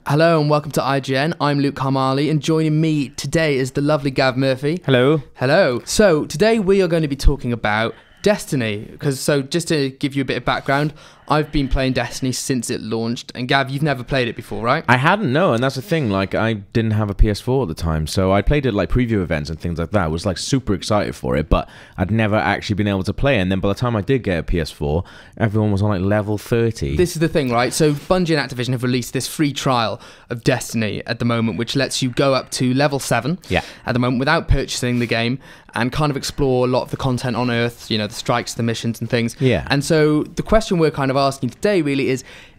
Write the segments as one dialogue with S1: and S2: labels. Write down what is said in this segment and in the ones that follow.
S1: Hello and welcome to IGN. I'm Luke Carmali, and joining me today is the lovely Gav Murphy.
S2: Hello.
S1: Hello. So today we are going to be talking about Destiny, so just to give you a bit of background, I've been playing Destiny since it launched, and Gav, you've never played it before, right?
S2: I hadn't, no, and that's the thing, like, I didn't have a PS4 at the time, so I played it like preview events and things like that. I was like super excited for it, but I'd never actually been able to play it, and then by the time I did get a PS4, everyone was on like level 30.
S1: This is the thing, right? So Bungie and Activision have released this free trial of Destiny at the moment, which lets you go up to level 7 at the moment without purchasing the game, and kind of explore a lot of the content on Earth, you know, the strikes, the missions and things.
S2: Yeah.
S1: And so the question we're kind of asking today really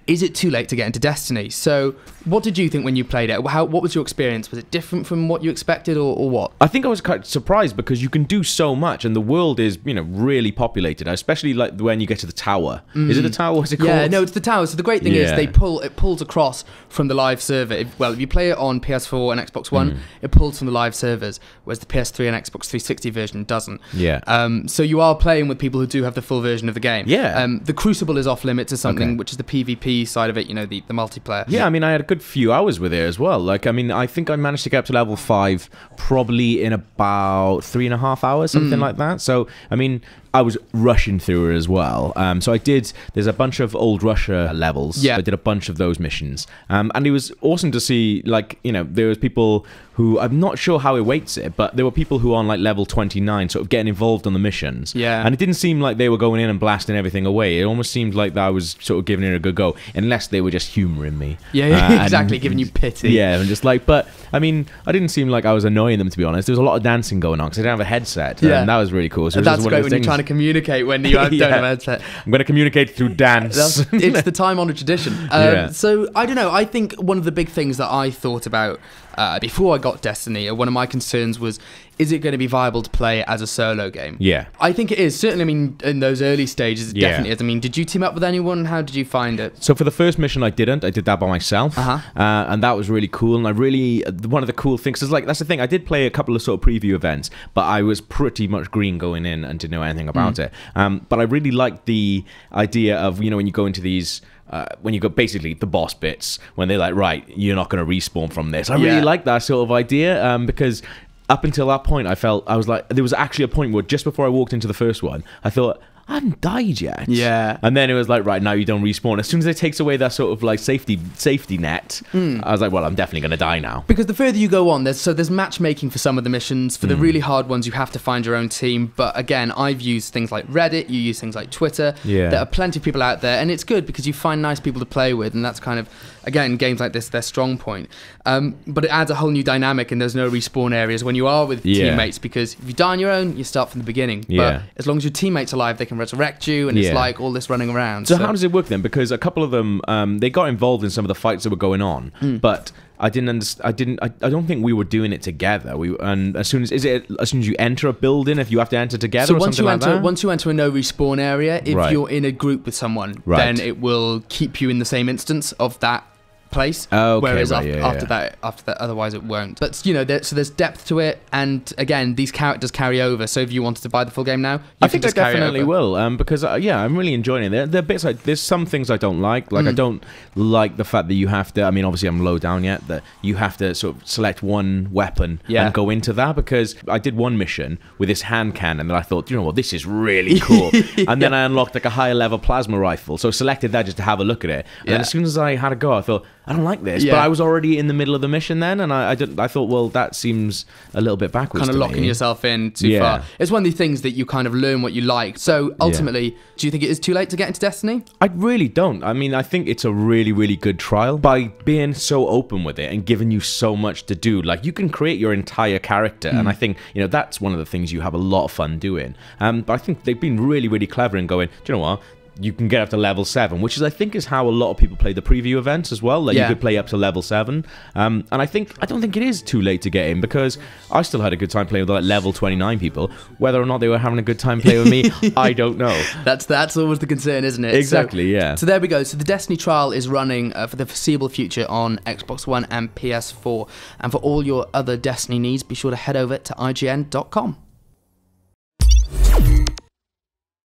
S1: is it too late to get into Destiny? So what did you think when you played it? What was your experience? Was it different from what you expected or what?
S2: I think I was quite surprised because you can do so much and the world is, you know, really populated, especially like when you get to the tower. Is it the tower? What's it called?
S1: Yeah, no, it's the tower. So the great thing is it pulls across from the live server. If you play it on PS4 and Xbox One, it pulls from the live servers, whereas the PS3 and Xbox 360 version doesn't.
S2: Yeah.
S1: So you are playing with people who do have the full version of the game.
S2: Yeah.
S1: The Crucible is off limits or something, which is the PvP side of it, you know, the multiplayer.
S2: Yeah, I mean, I had a good few hours with it as well. Like, I mean, I think I managed to get up to level 5 probably in about 3.5 hours, something like that. So, I mean, I was rushing through it as well. So I did, there's a bunch of old Russia levels.
S1: Yeah.
S2: I did a bunch of those missions. And it was awesome to see, like, you know, there was people who, I'm not sure how it weights it, but there were people who are on like level 29 sort of getting involved on the missions.
S1: Yeah.
S2: And it didn't seem like they were going in and blasting everything away. It almost seemed like that I was sort of giving it a good go, unless they were just humoring me.
S1: Yeah, exactly, giving you pity.
S2: Yeah, and just like, but I mean, I didn't seem like I was annoying them, to be honest. There was a lot of dancing going on because I didn't have a headset.
S1: Yeah.
S2: And that was really cool. So
S1: That's great when you're trying to communicate when you don't have a headset.
S2: I'm going to communicate through dance.
S1: It's the time-honoured tradition. So, I don't know, I think one of the big things that I thought about before I got Destiny, or one of my concerns was, is it going to be viable to play as a solo game?
S2: Yeah.
S1: I think it is. Certainly, I mean, in those early stages, it definitely is. I mean, did you team up with anyone? How did you find it?
S2: So for the first mission, I didn't. I did that by myself. And that was really cool. And I really, one of the cool things is, like, that's the thing. I did play a couple of sort of preview events, but I was pretty much green going in and didn't know anything about it. But I really liked the idea of, you know, when you go into these... when you go basically the boss bits, when they're like, right, you're not going to respawn from this. I really like that sort of idea because up until that point, I was like, there was actually a point where just before I walked into the first one, I thought, I haven't died yet. Yeah. And then it was like, right, now you don't respawn. As soon as it takes away that sort of like safety net, I was like, well, I'm definitely going to die now.
S1: Because the further you go on, there's matchmaking for some of the missions. For the really hard ones, you have to find your own team. But again, I've used things like Reddit, you use things like Twitter. Yeah. There are plenty of people out there, and it's good because you find nice people to play with, and that's kind of, again, games like this, their strong point. But it adds a whole new dynamic, and there's no respawn areas when you are with teammates, because if you die on your own, you start from the beginning. But as long as your teammate's alive, they can resurrect you, and it's like all this running around.
S2: So how does it work then? Because a couple of them, they got involved in some of the fights that were going on, but I don't think we were doing it together. And as soon as you enter a building, if you have to enter together,
S1: once you enter a no respawn area, if you're in a group with someone, then it will keep you in the same instance of that place. Whereas after that, otherwise it won't. But you know, there's depth to it, and again, these characters carry over. So if you wanted to buy the full game now,
S2: I think I definitely will. Because I'm really enjoying it. There are bits like, there's some things I don't like. Like I don't like the fact that you have to. I mean, obviously I'm low down yet. That you have to sort of select one weapon and go into that. Because I did one mission with this hand cannon that I thought, you know what, this is really cool. And then I unlocked like a higher level plasma rifle. So I selected that just to have a look at it. And then as soon as I had a go, I thought, I don't like this, but I was already in the middle of the mission then, and I thought, well, that seems a little bit backwards.
S1: Kind of locking yourself in too far. It's one of the things that you kind of learn what you like. So ultimately, do you think it is too late to get into Destiny?
S2: I really don't. I mean, I think it's a really, really good trial by being so open with it and giving you so much to do. Like, you can create your entire character, and I think, you know, that's one of the things you have a lot of fun doing. But I think they've been really, really clever in going, do you know what? You can get up to level 7, which is, I think, is how a lot of people play the preview events as well. Like, you could play up to level 7. And I don't think it is too late to get in, because I still had a good time playing with like level 29 people. Whether or not they were having a good time playing with me, I don't know.
S1: That's always the concern, isn't it?
S2: Exactly,
S1: So there we go. So the Destiny trial is running for the foreseeable future on Xbox One and PS4. And for all your other Destiny needs, be sure to head over to ign.com.